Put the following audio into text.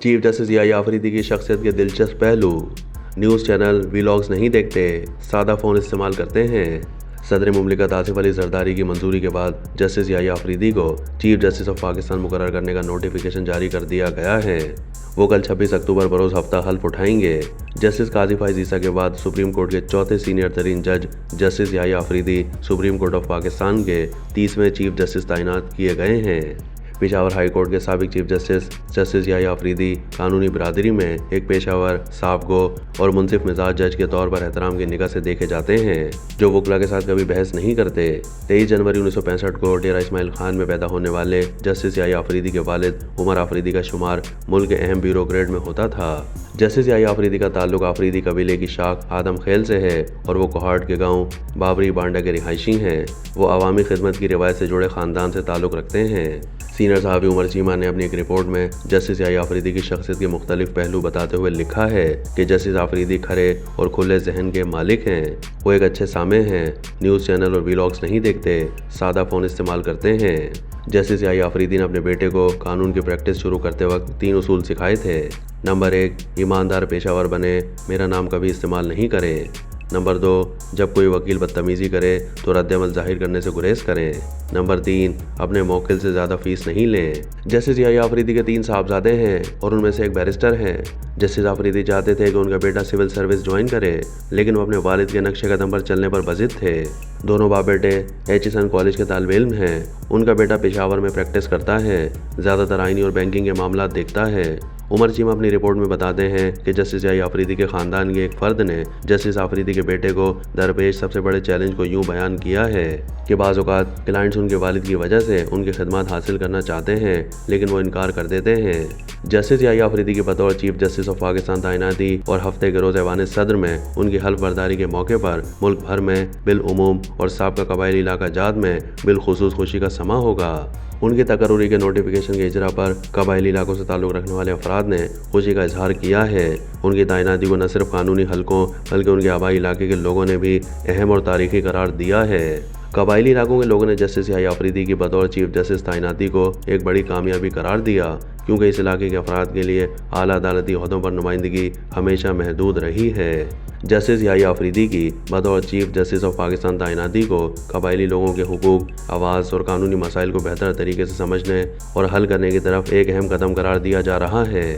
Chief justice Yahya Afridi की शख्सियत के दिलचस्प पहलू। न्यूज़ चैनल वीलॉग्स नहीं देखते, सादा फ़ोन इस्तेमाल करते हैं। सदर मुमलिकत आसिफ अली जरदारी की मंजूरी के बाद जस्टिस याहिया अफरीदी को चीफ जस्टिस ऑफ पाकिस्तान मुकर्रर करने का नोटिफिकेशन जारी कर दिया गया है। वो कल 26 अक्टूबर बरोज़ हफ्ता हल्फ उठाएंगे। जस्टिस काजी फाइज ईसा के बाद सुप्रीम कोर्ट के चौथे सीनियर तरीन जज justice Yahya Afridi Supreme Court of Pakistan के 30वें चीफ जस्टिस तैनात किए गए हैं। पेशावर हाई कोर्ट के साबिक chief justice justice Yahya Afridi कानूनी बरादरी में एक पेशावर, साफ़गो और मुनसिफ मिजाज जज के तौर पर एहतराम की निगाह से देखे जाते हैं, जो वकला के साथ कभी बहस नहीं करते। 23 जनवरी 1965 को डेरा इस्माइल खान में पैदा होने वाले जस्टिस याहिया अफरीदी के वालिद उमर अफरीदी का शुमार मुल्क के अहम ब्यूरोक्रेट में होता था। जस्टिस याहिया अफरीदी का ताल्लुक अफरीदी कबीले की शाख आदम खेल से है और वो कोहाट के गांव बाबरी बांडा के रिहायशी हैं। वो अवामी खिदमत की रिवायत से जुड़े ख़ानदान से ताल्लुक़ रखते हैं। सीनियर सहाफ़ी उमर चीमा ने अपनी एक रिपोर्ट में जस्टिस याहिया अफरीदी की शख्सियत के मुख्तलिफ पहलू बताते हुए लिखा है कि जस्टिस अफरीदी खरे और खुले जहन के मालिक हैं। वो एक अच्छे सामे हैं, न्यूज़ चैनल और वीलॉग्स नहीं देखते, सादा फ़ोन इस्तेमाल करते हैं। जस्टिस याहिया अफरीदी ने अपने बेटे को कानून की प्रैक्टिस शुरू करते वक्त 3 उसूल सिखाए थे। नंबर 1, ईमानदार पेशावर बने, मेरा नाम कभी इस्तेमाल नहीं करें। नंबर 2, जब कोई वकील बदतमीज़ी करे तो रद्द-ए-अमल ज़ाहिर करने से गुरेज करें। नंबर 3, अपने मौकिल से ज़्यादा फ़ीस नहीं लें। जस्टिस याहिया अफरीदी के 3 साहबजादे हैं और उनमें से एक बैरिस्टर हैं। जस्टिस अफरीदी चाहते थे कि उनका बेटा सिविल सर्विस ज्वाइन करे, लेकिन वो अपने वालिद के नक्शे कदम पर चलने पर बज़िद थे। दोनों बाप बेटे HSN कॉलेज के तालिब इल्म हैं। उनका बेटा पेशावर में प्रैक्टिस करता है, ज़्यादातर आइनी और बैंकिंग के मामलात देखता है। उमर चीमा अपनी रिपोर्ट में बताते हैं कि जस्टिस याहिया अफरीदी के ख़ानदान के एक फ़र्द ने जस्टिस अफरीदी के बेटे को दरपेश सबसे बड़े चैलेंज को यूँ बयान किया है कि बाज़ औक़ात क्लाइंट्स उनके वालिद की वजह से उनकी खिदमत हासिल करना चाहते हैं, लेकिन वो इनकार कर देते हैं। जस्टिस याहिया अफरीदी की बतौर चीफ जस्टिस ऑफ पाकिस्तान तैनाती और हफ्ते के रोज़ ऐवान सदर में उनकी हल्फ बर्दारी के मौके पर मुल्क भर में बिलउमूम और साबका कबायली इलाका जात में बिलखुसूस खुशी का समा होगा। उनकी तकर्रुरी के नोटिफिकेशन के इजरा पर कबायली इलाकों से ताल्लुक़ रखने वाले अफराद ने खुशी का इजहार किया है। उनकी तैनाती को न सिर्फ कानूनी हलकों बल्कि उनके आबाई इलाके के लोगों ने भी अहम और तारीखी करार दिया है। कबायली इलाकों के लोगों ने जस्टिस याहिया अफरीदी की बतौर चीफ जस्टिस तैनाती को एक बड़ी कामयाबी करार दिया, क्योंकि इस इलाके के अफराद के लिए आला अदालती ओहदों पर नुमाइंदगी हमेशा महदूद रही है। जस्टिस याहिया अफरीदी की बतौर चीफ जस्टिस ऑफ पाकिस्तान तैनाती को कबायली लोगों के हुकूक, आवाज़ और कानूनी मसाइल को बेहतर तरीके से समझने और हल करने की तरफ एक अहम कदम करार दिया जा रहा है।